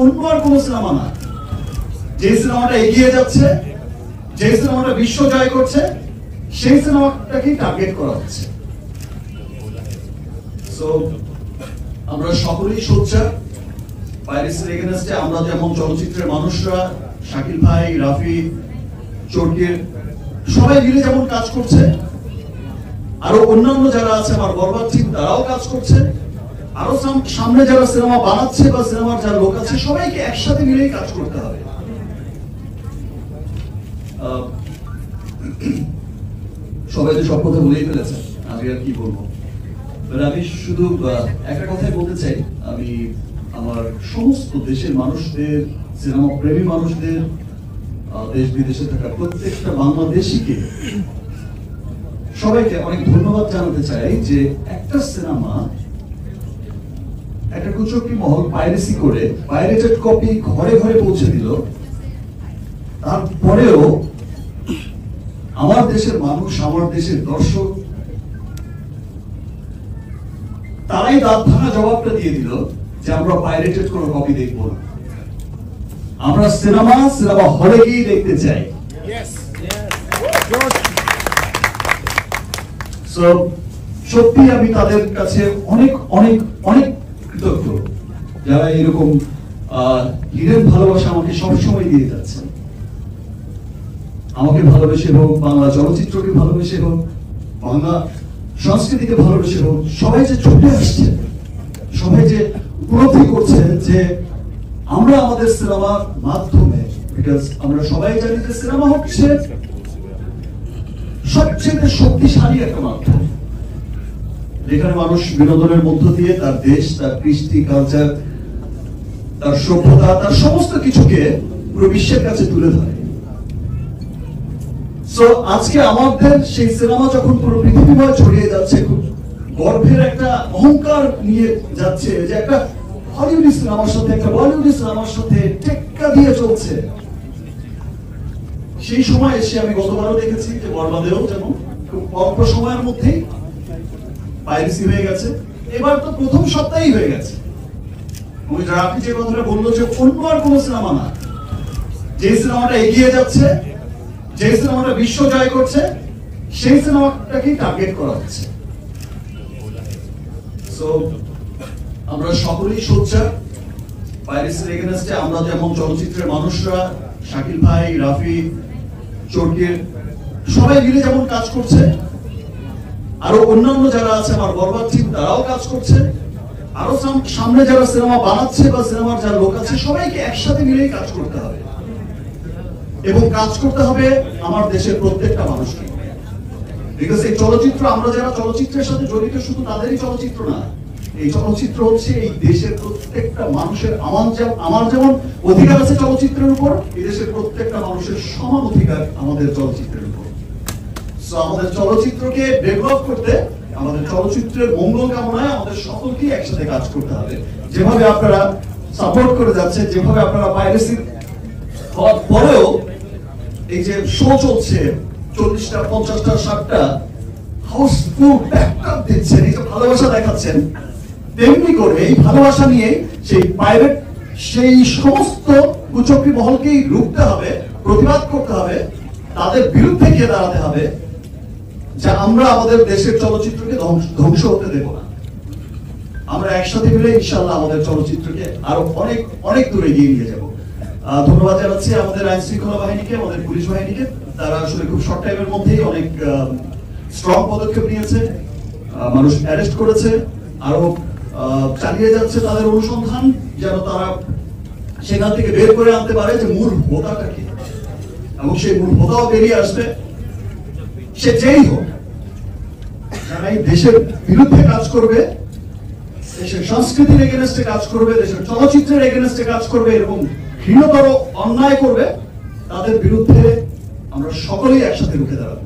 অন্য আর কোন সিনেমা না, যে সিনেমাটা এগিয়ে যাচ্ছে, যে সিনেমাটা বিশ্ব জয় করছে, সেই সিনেমাটাকেই টার্গেট করা হচ্ছে। সো আমরা সকলেই সোচ্চার পাইরেসির এগেইনস্টে। আমরা যেমন চলচ্চিত্রের মানুষরা, শাকিল ভাই, রাফি, চরকির সবাই মিলে যেমন কাজ করছে, আরো অন্যান্য যারা আছে আমার বরবাদ টিম তারাও কাজ করছে, আরো সামনে যারা সিনেমা বানাচ্ছে বা সিনেমার যারা লোক আছে সবাইকে একসাথে মিলেই কাজ করতে হবে। সবাই তো সব কথা বলেই ফেলেছে, আমি আর কি বলবো। আমি শুধু একটা কথাই বলতে চাই, আমি আমার সমস্ত দেশের মানুষদের, সিনেমা প্রেমী মানুষদের, দেশ বিদেশে থাকা প্রত্যেকটা বাংলাদেশিকে সবাইকে অনেক ধন্যবাদ জানাতে চাই যে একটা সিনেমা একটা কুচক্রী মহল পাইরেসি করে পাইরেটেড কপি ঘরে ঘরে পৌঁছে দিল, তারপরেও আমার দেশের মানুষ, আমার দেশের দর্শক তারাই দাঁত ভাঙা জবাবটা দিয়ে দিল যে আমরা পাইরেটেড কোনো কপি দেখবো না, আমরা সিনেমা হলে গিয়ে দেখতে চাই। সত্যি আমি তাদের কাছে অনেক অনেক অনেক কৃতজ্ঞ যারা এরকম হিরেন ভালোবাসা আমাকে সবসময় দিয়ে যাচ্ছেন। আমাকে ভালোবেসে হোক, বাংলা চলচ্চিত্রকে ভালোবেসে হোক, বাংলা সংস্কৃতিকে ভালোবেসে হোক, সবাই যে ছুটে আসছে, সবাই যে উপলব্ধি করছেন যে আমরা আমাদের সিনেমার মাধ্যমে, বিকজ আমরা সবাই জানি যে সিনেমা হচ্ছে সবচেয়ে শক্তিশালী একটা মাধ্যম, যেখানে মানুষ বিনোদনের মধ্য দিয়ে তার দেশ, তার কৃষ্টি, কালচার, তার সভ্যতা, তার সমস্ত কিছুকে পুরো বিশ্বের কাছে তুলে ধরে। সো আজকে আমাদের সেই সিনেমা যখন পুরো পৃথিবীময় ছড়িয়ে যাচ্ছে, খুব গর্বের একটা অহংকার নিয়ে যাচ্ছে যে একটা হলিউডি সিনেমার সাথে, একটা বলিউডি সিনেমার সাথে টেক্কা দিয়ে চলছে, সেই সময় এসে আমি গতবারও দেখেছি যে বরবাদেও যেমন খুব অল্প সময়ের মধ্যেই পাইরেসি হয়ে গেছে, এবার তো প্রথম সপ্তাহেই হয়ে গেছে। আপনি যে কথাটা বললো যে অন্য আর কোন সিনেমা না, যে সিনেমাটা এগিয়ে যাচ্ছে, যে সিনেমাটা বিশ্ব জয় করছে, সেই সিনেমাটাকেই টার্গেট করা হচ্ছে। সো আমরা সকলেই সোচ্চার পাইরেসির এগেইনস্টে। আমরা যেমন চলচ্চিত্রের মানুষরা, শাকিল ভাই, রাফি, চরকির সবাই মিলে যেমন কাজ করছে, আরো অন্যান্য যারা আছে আমার বরবাদ টিম তারাও কাজ করছে, আরো সামনে যারা সিনেমা বানাচ্ছে বা সিনেমার যারা লোক আছে সবাইকে একসাথে মিলেই কাজ করতে হবে, এবং কাজ করতে হবে আমার দেশের প্রত্যেকটা মানুষকে। বিকজ এই চলচ্চিত্র, আমরা যারা চলচ্চিত্রের সাথে জড়িত শুধু তাদেরই চলচ্চিত্র না, এই চলচ্চিত্র হচ্ছে এই দেশের প্রত্যেকটা মানুষের। আমার যেমন অধিকার আছে চলচ্চিত্রের উপর, এই দেশের প্রত্যেকটা মানুষের সমান অধিকার আমাদের চলচ্চিত্রের উপর। সো আমাদের চলচ্চিত্রকে ডেভেলপ করতে, আমাদের চলচ্চিত্রের মঙ্গল কামনায় আমাদের সকলকে একসাথে কাজ করতে হবে। যেভাবে আপনারা সাপোর্ট করে যাচ্ছেন, যেভাবে আপনারা পাইরেসি হওয়ার পরেও এই যে শো চলছে 40টা, 50টা, 60টা হাউসফুল ব্যাকআপ দিচ্ছেন, এই যে ভালোবাসা দেখাচ্ছেন, তেমনি করে এই ভালোবাসা নিয়ে সেই পাইরেট, সেই সমস্ত কুচক্রী মহলকেই রুখতে হবে, প্রতিবাদ করতে হবে, তাদের বিরুদ্ধে গিয়ে দাঁড়াতে হবে, যে আমরা আমাদের দেশের চলচ্চিত্রকে ধ্বংস হতে দেব না। আমরা একসাথে মিলে ইনশাআল্লাহ আমাদের চলচ্চিত্রকে আরো অনেক অনেক দূরে এগিয়ে নিয়ে যাব। ধন্যবাদ জানাচ্ছি আমাদের আইন শৃঙ্খলা বাহিনীকে, আমাদের পুলিশ বাহিনীকে। তারা আসলে খুব শর্ট টাইমের মধ্যেই অনেক স্ট্রং পদক্ষেপ নিয়েছে, মানুষ অ্যারেস্ট করেছে, আরো চালিয়ে যাচ্ছে তাদের অনুসন্ধান, যেন তারা সেখান থেকে বের করে আনতে পারে যে মূল হোতাটা কি, এবং সেই মূল হোতাও বেরিয়ে আসবে। সে যেই হোক, যারা এই দেশের বিরুদ্ধে কাজ করবে, দেশের সংস্কৃতির এগেইনস্টে কাজ করবে, দেশের চলচ্চিত্রের এগেইনস্টে কাজ করবে, এরকম ঘৃণতর অন্যায় করবে, তাদের বিরুদ্ধে আমরা সকলেই একসাথে রুখে দাঁড়াবো।